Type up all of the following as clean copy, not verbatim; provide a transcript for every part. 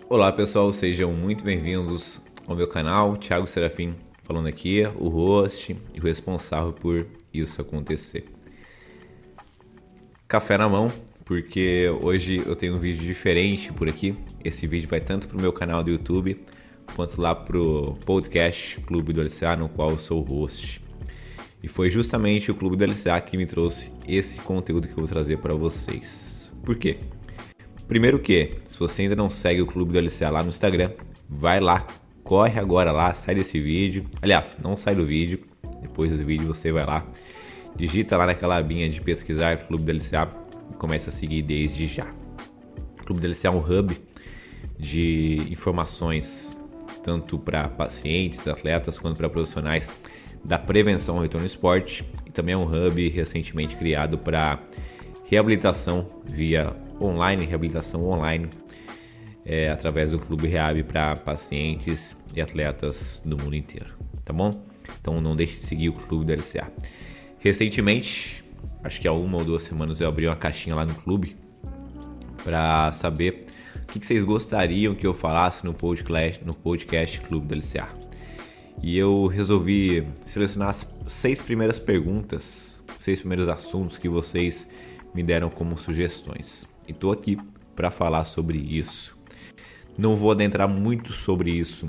Olá pessoal, sejam muito bem-vindos ao meu canal. Thiago Serafim falando aqui, o host e o responsável por isso acontecer. Café na mão, porque hoje eu tenho um vídeo diferente por aqui. Esse vídeo vai tanto pro meu canal do YouTube quanto lá pro podcast Clube do LCA, no qual eu sou o host. E foi justamente o Clube do LCA que me trouxe esse conteúdo que eu vou trazer para vocês. Por quê? Primeiro que, se você ainda não segue o Clube do LCA lá no Instagram, vai lá, corre agora lá, sai desse vídeo. Aliás, não sai do vídeo, depois do vídeo você vai lá, digita lá naquela abinha de pesquisar Clube do LCA e começa a seguir desde já. O Clube do LCA é um hub de informações, tanto para pacientes, atletas, quanto para profissionais da prevenção ao retorno ao esporte. E também é um hub recentemente criado para reabilitação via online, através do Clube Rehab para pacientes e atletas do mundo inteiro, tá bom? Então não deixe de seguir o Clube do LCA. Recentemente, acho que há 1 ou 2 semanas, eu abri uma caixinha lá no clube para saber o que vocês gostariam que eu falasse no podcast Clube do LCA. E eu resolvi selecionar as 6 primeiras perguntas, 6 primeiros assuntos que vocês me deram como sugestões. E estou aqui para falar sobre isso. Não vou adentrar muito sobre isso,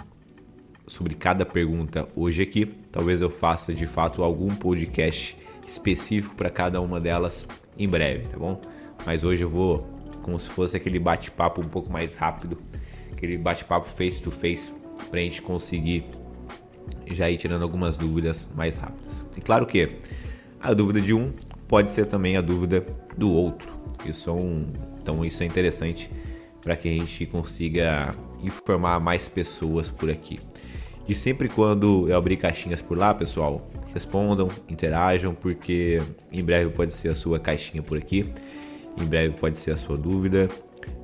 sobre cada pergunta hoje aqui. Talvez eu faça de fato algum podcast específico para cada uma delas em breve, tá bom? Mas hoje eu vou como se fosse aquele bate-papo um pouco mais rápido, aquele bate-papo face to face, para a gente conseguir já ir tirando algumas dúvidas mais rápidas. E claro que a dúvida de um pode ser também a dúvida do outro. Então isso é interessante para que a gente consiga informar mais pessoas por aqui. E sempre quando eu abrir caixinhas por lá, pessoal, respondam, interajam, porque em breve pode ser a sua caixinha por aqui, em breve pode ser a sua dúvida.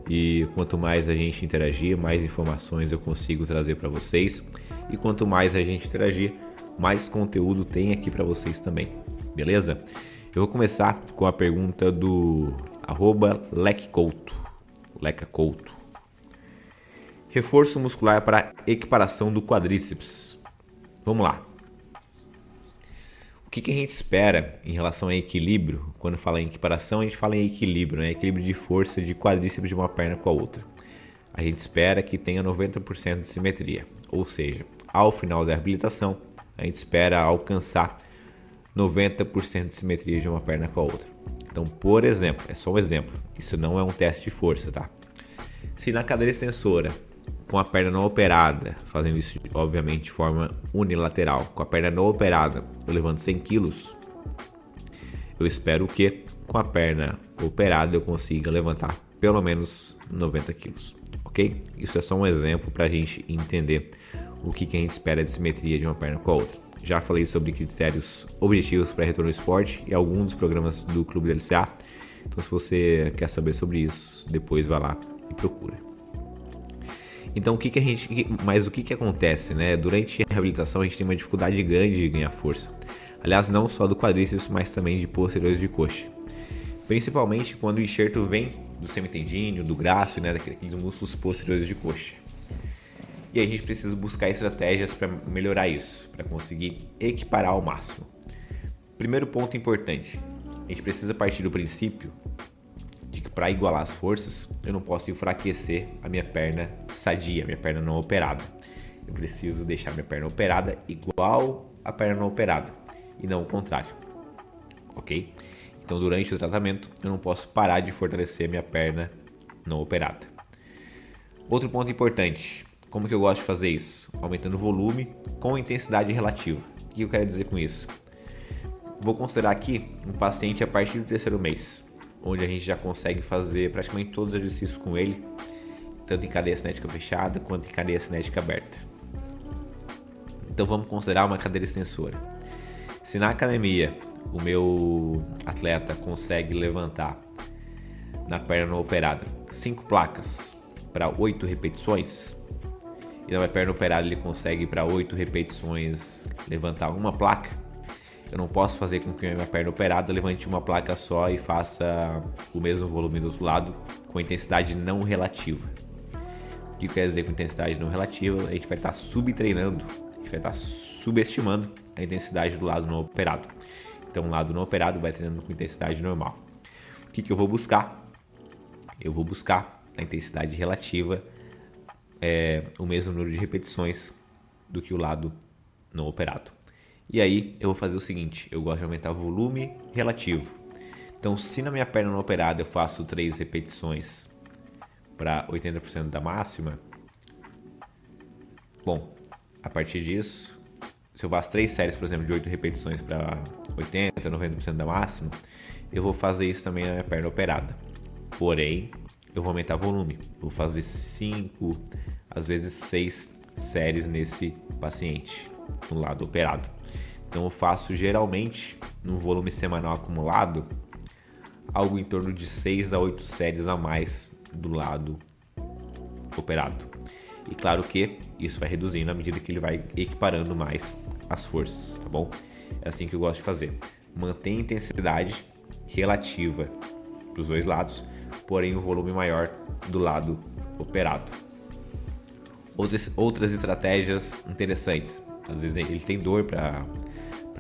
E quanto mais a gente interagir, mais informações eu consigo trazer para vocês. E quanto mais a gente interagir, mais conteúdo tem aqui para vocês também, beleza? Eu vou começar com a pergunta do @LecCouto. Reforço muscular para equiparação do quadríceps. Vamos lá. O que a gente espera em relação a equilíbrio? Quando fala em equiparação, a gente fala em equilíbrio, né? Equilíbrio de força de quadríceps de uma perna com a outra. A gente espera que tenha 90% de simetria. Ou seja, ao final da reabilitação, a gente espera alcançar 90% de simetria de uma perna com a outra. Então, por exemplo, é só um exemplo, isso não é um teste de força, tá? Se na cadeira extensora, com a perna não operada, fazendo isso obviamente de forma unilateral, com a perna não operada, eu levanto 100 kg, eu espero que com a perna operada eu consiga levantar pelo menos 90 kg, ok? Isso é só um exemplo para a gente entender o que a gente espera de simetria de uma perna com a outra. Já falei sobre critérios objetivos para retorno ao esporte e alguns dos programas do Clube do LCA. Então, se você quer saber sobre isso, depois vai lá e procura. Então, o que acontece, né? Durante a reabilitação, a gente tem uma dificuldade grande de ganhar força. Aliás, não só do quadríceps, mas também de posteriores de coxa. Principalmente quando o enxerto vem do semitendíneo, do braço, né? Daqueles músculos posteriores de coxa. E a gente precisa buscar estratégias para melhorar isso, para conseguir equiparar ao máximo. Primeiro ponto importante, a gente precisa partir do princípio de que para igualar as forças, eu não posso enfraquecer a minha perna sadia, minha perna não operada. Eu preciso deixar minha perna operada igual à perna não operada, e não o contrário, ok? Então durante o tratamento, eu não posso parar de fortalecer a minha perna não operada. Outro ponto importante, como que eu gosto de fazer isso? Aumentando o volume com intensidade relativa. O que eu quero dizer com isso? Vou considerar aqui um paciente a partir do 3º mês, onde a gente já consegue fazer praticamente todos os exercícios com ele, tanto em cadeia cinética fechada quanto em cadeia cinética aberta. Então vamos considerar uma cadeira extensora. Se na academia o meu atleta consegue levantar na perna não operada 5 placas para 8 repetições, e na minha perna operada ele consegue para 8 repetições levantar uma placa, eu não posso fazer com que a minha perna operada levante uma placa só e faça o mesmo volume do outro lado com intensidade não relativa. O que quer dizer com intensidade não relativa? A gente vai estar subtreinando, a gente vai estar subestimando a intensidade do lado não operado. Então o lado não operado vai treinando com intensidade normal. O que eu vou buscar? Eu vou buscar a intensidade relativa, o mesmo número de repetições do que o lado não operado. E aí eu vou fazer o seguinte, eu gosto de aumentar o volume relativo. Então se na minha perna não operada eu faço 3 repetições para 80% da máxima, bom, a partir disso, se eu faço 3 séries, por exemplo, de 8 repetições para 80%, 90% da máxima, eu vou fazer isso também na minha perna operada. Porém, eu vou aumentar o volume. Eu vou fazer 5, às vezes 6 séries nesse paciente, no lado operado. Então eu faço geralmente, num volume semanal acumulado, algo em torno de 6 a 8 séries a mais do lado operado. E claro que isso vai reduzindo à medida que ele vai equiparando mais as forças, tá bom? É assim que eu gosto de fazer. Mantém a intensidade relativa para os dois lados, porém o volume maior do lado operado. Outras estratégias interessantes. Às vezes ele tem dor para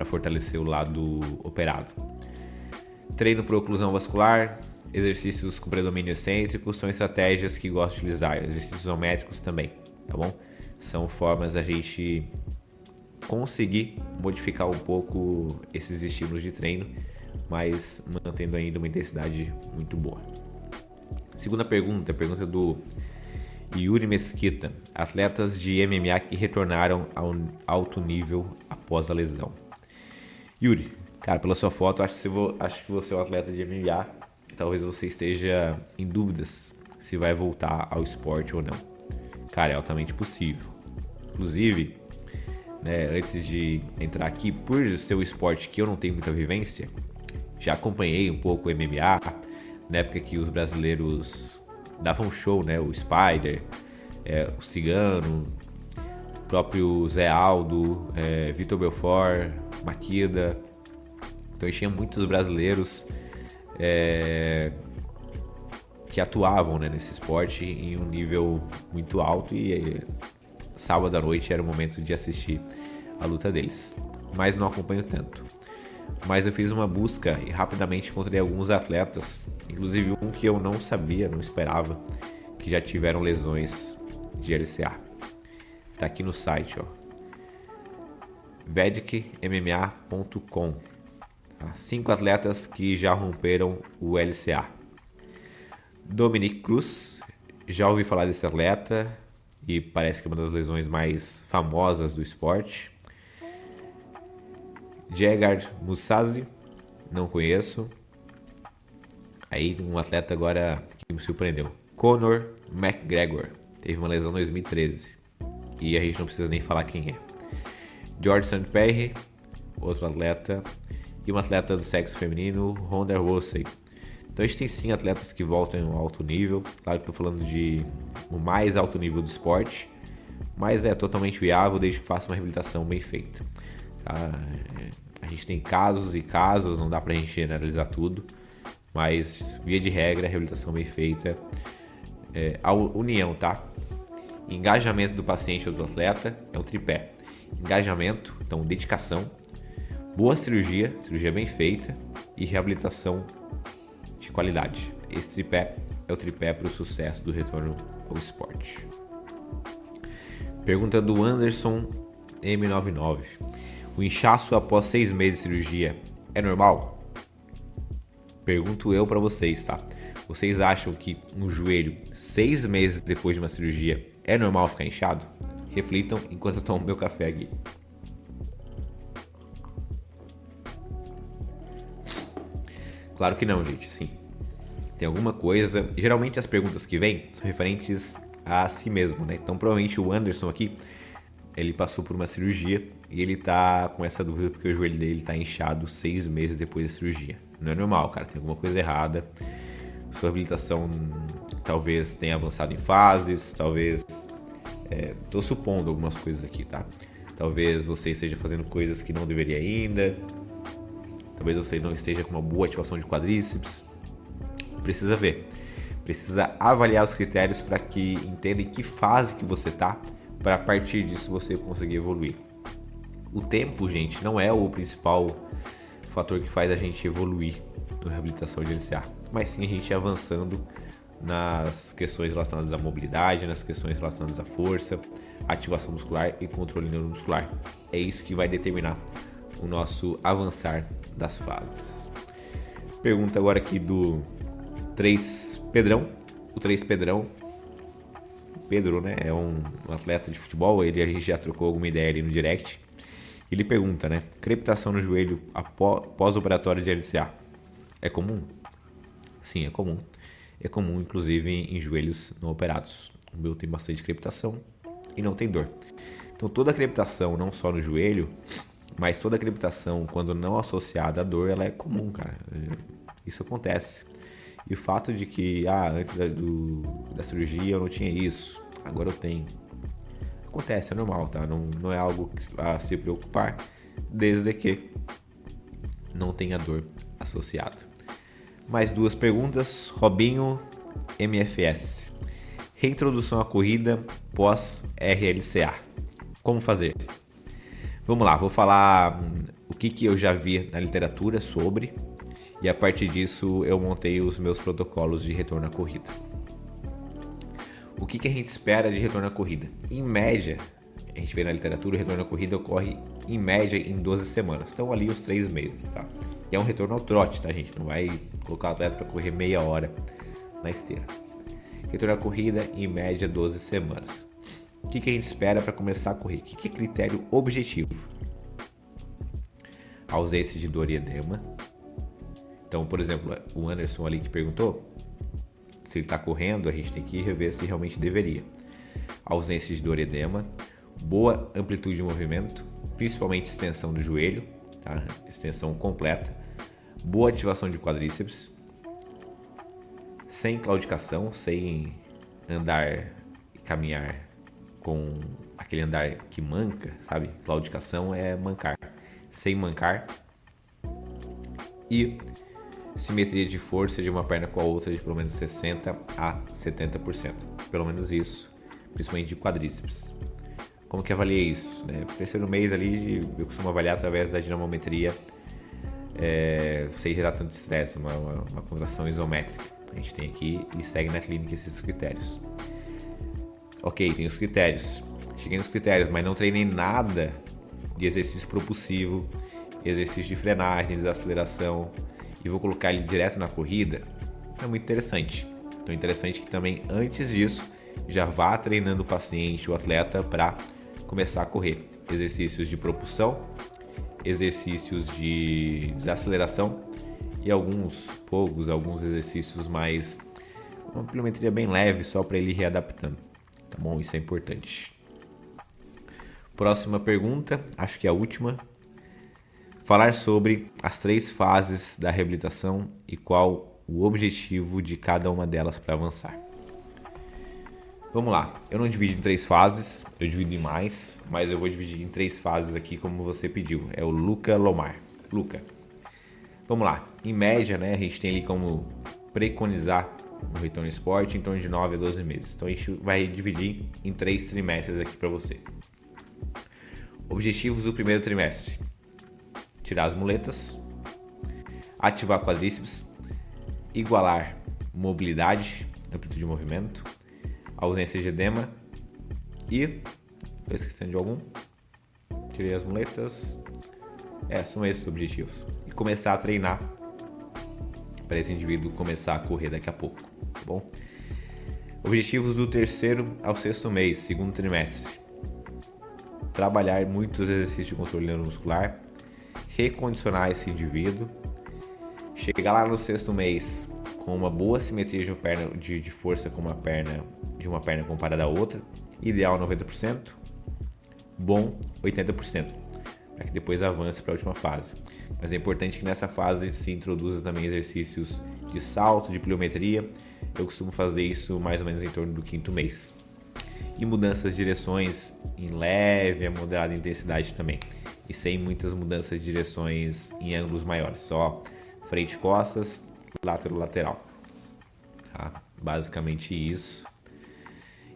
fortalecer o lado operado. Treino por oclusão vascular, exercícios com predomínio excêntrico são estratégias que gosto de utilizar. Exercícios isométricos também, tá bom? São formas da gente conseguir modificar um pouco esses estímulos de treino, mas mantendo ainda uma intensidade muito boa. Segunda pergunta, a pergunta do Yuri Mesquita. Atletas de MMA que retornaram ao alto nível após a lesão. Yuri, cara, pela sua foto, acho que você é um atleta de MMA. Talvez você esteja em dúvidas se vai voltar ao esporte ou não. Cara, é altamente possível. Inclusive, né, antes de entrar aqui, por ser um esporte que eu não tenho muita vivência, já acompanhei um pouco o MMA, na época que os brasileiros davam show, né? O Spider, o Cigano, o próprio Zé Aldo, Vitor Belfort, Makida. Então tinha muitos brasileiros que atuavam, né, nesse esporte em um nível muito alto, e sábado à noite era o momento de assistir a luta deles. Mas não acompanho tanto. Mas eu fiz uma busca e rapidamente encontrei alguns atletas, inclusive um que eu não sabia, não esperava, que já tiveram lesões de LCA. Tá aqui no site, ó, vedicmma.com. 5 atletas que já romperam o LCA. Dominic Cruz, já ouvi falar desse atleta e parece que é uma das lesões mais famosas do esporte. Gegard Mousasi, não conheço. Aí um atleta agora que me surpreendeu, Conor McGregor, teve uma lesão em 2013 e a gente não precisa nem falar quem é. George St. Pierre, outro atleta, e uma atleta do sexo feminino, Ronda Rousey. Então a gente tem sim atletas que voltam ao alto nível. Claro que estou falando de o mais alto nível do esporte, mas é totalmente viável desde que faça uma reabilitação bem feita. A gente tem casos e casos, não dá pra gente generalizar tudo, mas via de regra, a reabilitação bem feita, a união, tá? Engajamento do paciente ou do atleta é um tripé. Engajamento, então dedicação, boa cirurgia bem feita e reabilitação de qualidade. Esse tripé é o tripé para o sucesso do retorno ao esporte. Pergunta do Anderson M99. O inchaço após 6 meses de cirurgia é normal? Pergunto eu para vocês, tá? Vocês acham que um joelho 6 meses depois de uma cirurgia é normal ficar inchado? Reflitam enquanto eu tomo meu café aqui. Claro que não, gente. Sim, tem alguma coisa. Geralmente as perguntas que vêm são referentes a si mesmo, né? Então provavelmente o Anderson aqui, ele passou por uma cirurgia e ele tá com essa dúvida porque o joelho dele tá inchado 6 meses depois da cirurgia. Não é normal, cara. Tem alguma coisa errada. Sua habilitação talvez tenha avançado em fases, talvez... tô supondo algumas coisas aqui, tá? Talvez você esteja fazendo coisas que não deveria ainda. Talvez você não esteja com uma boa ativação de quadríceps. Precisa ver. Precisa avaliar os critérios para que entenda em que fase que você está, para a partir disso você conseguir evoluir. O tempo, gente, não é o principal fator que faz a gente evoluir na reabilitação de LCA, mas sim a gente avançando nas questões relacionadas à mobilidade, nas questões relacionadas à força, ativação muscular e controle neuromuscular. É isso que vai determinar o nosso avançar das fases. Pergunta agora aqui do 3 Pedrão. O 3 Pedrão, Pedro, né, é um atleta de futebol, a gente já trocou alguma ideia ali no direct. Ele pergunta, né, crepitação no joelho pós-operatório de LCA é comum? Sim, é comum. É comum, inclusive, em joelhos não operados. O meu tem bastante crepitação e não tem dor. Então, toda crepitação, não só no joelho, mas toda crepitação, quando não associada à dor, ela é comum, cara. Isso acontece. E o fato de que, antes da cirurgia eu não tinha isso, agora eu tenho. Acontece, é normal, tá? Não é algo a se preocupar, desde que não tenha dor associada. Mais 2 perguntas. Robinho MFS. Reintrodução à corrida pós RLCA. Como fazer? Vamos lá, vou falar o que eu já vi na literatura sobre, e a partir disso eu montei os meus protocolos de retorno à corrida. O que a gente espera de retorno à corrida? Em média, a gente vê na literatura, o retorno à corrida ocorre em média em 12 semanas. Estão ali os 3 meses, tá? E é um retorno ao trote, tá, gente? Não vai colocar o atleta para correr meia hora na esteira. Retorno à corrida em média 12 semanas. O que a gente espera para começar a correr? O que é critério objetivo? Ausência de dor e edema. Então, por exemplo, o Anderson ali que perguntou se ele está correndo, a gente tem que rever se realmente deveria. Ausência de dor e edema, boa amplitude de movimento, principalmente extensão do joelho, tá? Extensão completa, boa ativação de quadríceps, sem claudicação, sem andar e caminhar com aquele andar que manca, sabe? Claudicação é mancar, sem mancar, e simetria de força de uma perna com a outra de pelo menos 60% a 70%. Pelo menos isso, principalmente de quadríceps. Como que avaliei isso? Terceiro mês ali, eu costumo avaliar através da dinamometria, sem gerar tanto estresse, uma contração isométrica. A gente tem aqui e segue na clínica esses critérios. Ok, tem os critérios. Cheguei nos critérios, mas não treinei nada de exercício propulsivo, exercício de frenagem, desaceleração, e vou colocar ele direto na corrida. É muito interessante. Então é interessante que também antes disso já vá treinando o paciente, o atleta, para começar a correr. Exercícios de propulsão, exercícios de desaceleração e alguns exercícios mais, uma pliometria bem leve, só para ele ir readaptando. Tá bom? Isso é importante. Próxima pergunta, acho que é a última. Falar sobre as 3 fases da reabilitação e qual o objetivo de cada uma delas para avançar. Vamos lá, eu não divido em 3 fases, eu divido em mais, mas eu vou dividir em 3 fases aqui como você pediu. É o Luca Lomar. Luca, vamos lá, em média, né, a gente tem ali como preconizar o retorno ao esporte em torno de 9 a 12 meses. Então a gente vai dividir em 3 trimestres aqui para você. Objetivos do primeiro trimestre: tirar as muletas, ativar quadríceps, igualar mobilidade, amplitude de movimento, ausência de edema e... estou esquecendo de algum? Tirei as muletas. São esses os objetivos. E começar a treinar para esse indivíduo começar a correr daqui a pouco, tá bom? Objetivos do 3º ao 6º mês, segundo trimestre: trabalhar muitos exercícios de controle neuromuscular, recondicionar esse indivíduo, chegar lá no 6º mês com uma boa simetria de força com uma perna comparada à outra, ideal 90%, bom 80%, para que depois avance para a última fase. Mas é importante que nessa fase se introduza também exercícios de salto, de pliometria. Eu costumo fazer isso mais ou menos em torno do 5º mês. E mudanças de direções em leve a moderada intensidade também. E sem muitas mudanças de direções em ângulos maiores. Só frente e costas, lateral. Tá? Basicamente isso.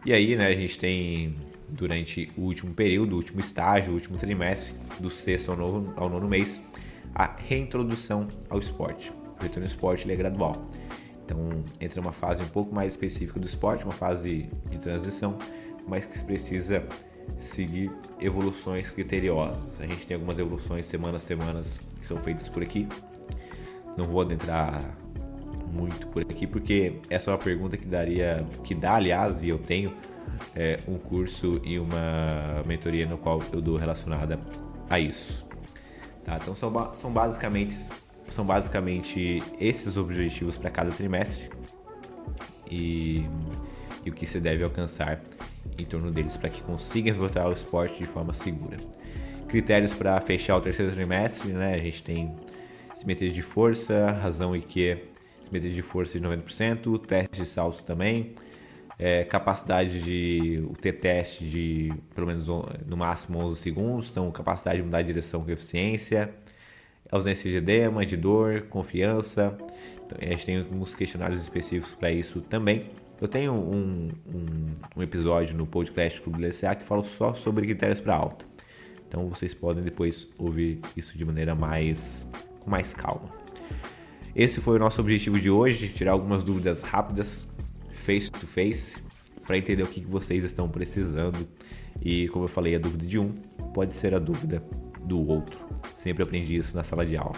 E aí, né, a gente tem, durante o último período, o último estágio, o último trimestre, do sexto ao nono mês, a reintrodução ao esporte. O retorno ao esporte ele é gradual. Então, entra uma fase um pouco mais específica do esporte, uma fase de transição, mas que precisa seguir evoluções criteriosas. A gente tem algumas evoluções semanas que são feitas por aqui. Não vou adentrar muito por aqui, porque essa é uma pergunta que dá, aliás, e eu tenho um curso e uma mentoria no qual eu dou relacionada a isso. Tá? Então são basicamente esses objetivos para cada trimestre e o que você deve alcançar em torno deles para que consiga voltar ao esporte de forma segura. Critérios para fechar o terceiro trimestre, né? A gente tem simetria de força, razão e que simetria de força de 90%, teste de salto também, capacidade de ter teste de pelo menos no máximo 11 segundos, então capacidade de mudar de direção com eficiência, ausência de edema, de dor, confiança. Então, a gente tem alguns questionários específicos para isso também. Eu tenho um episódio no podcast Clube LCA que fala só sobre critérios para alta. Então vocês podem depois ouvir isso de maneira com mais calma. Esse foi o nosso objetivo de hoje, tirar algumas dúvidas rápidas, face to face, para entender o que vocês estão precisando. E como eu falei, a dúvida de um pode ser a dúvida do outro. Sempre aprendi isso na sala de aula.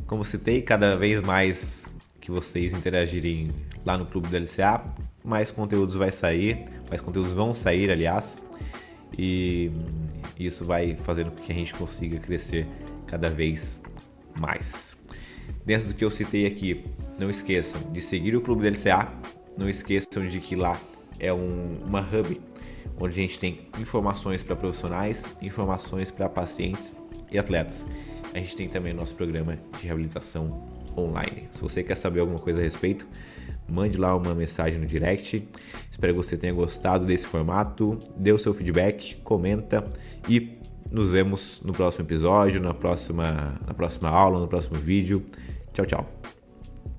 Como citei, cada vez mais que vocês interagirem lá no Clube do LCA, mais conteúdos vão sair, aliás, e isso vai fazendo com que a gente consiga crescer cada vez mais. Dentro do que eu citei aqui, não esqueçam de seguir o Clube do LCA, não esqueçam de que lá é uma hub onde a gente tem informações para profissionais, informações para pacientes e atletas. A gente tem também o nosso programa de reabilitação online. Se você quer saber alguma coisa a respeito, mande lá uma mensagem no direct. Espero que você tenha gostado desse formato, dê o seu feedback, comenta e nos vemos no próximo episódio, na próxima aula, no próximo vídeo. Tchau, tchau.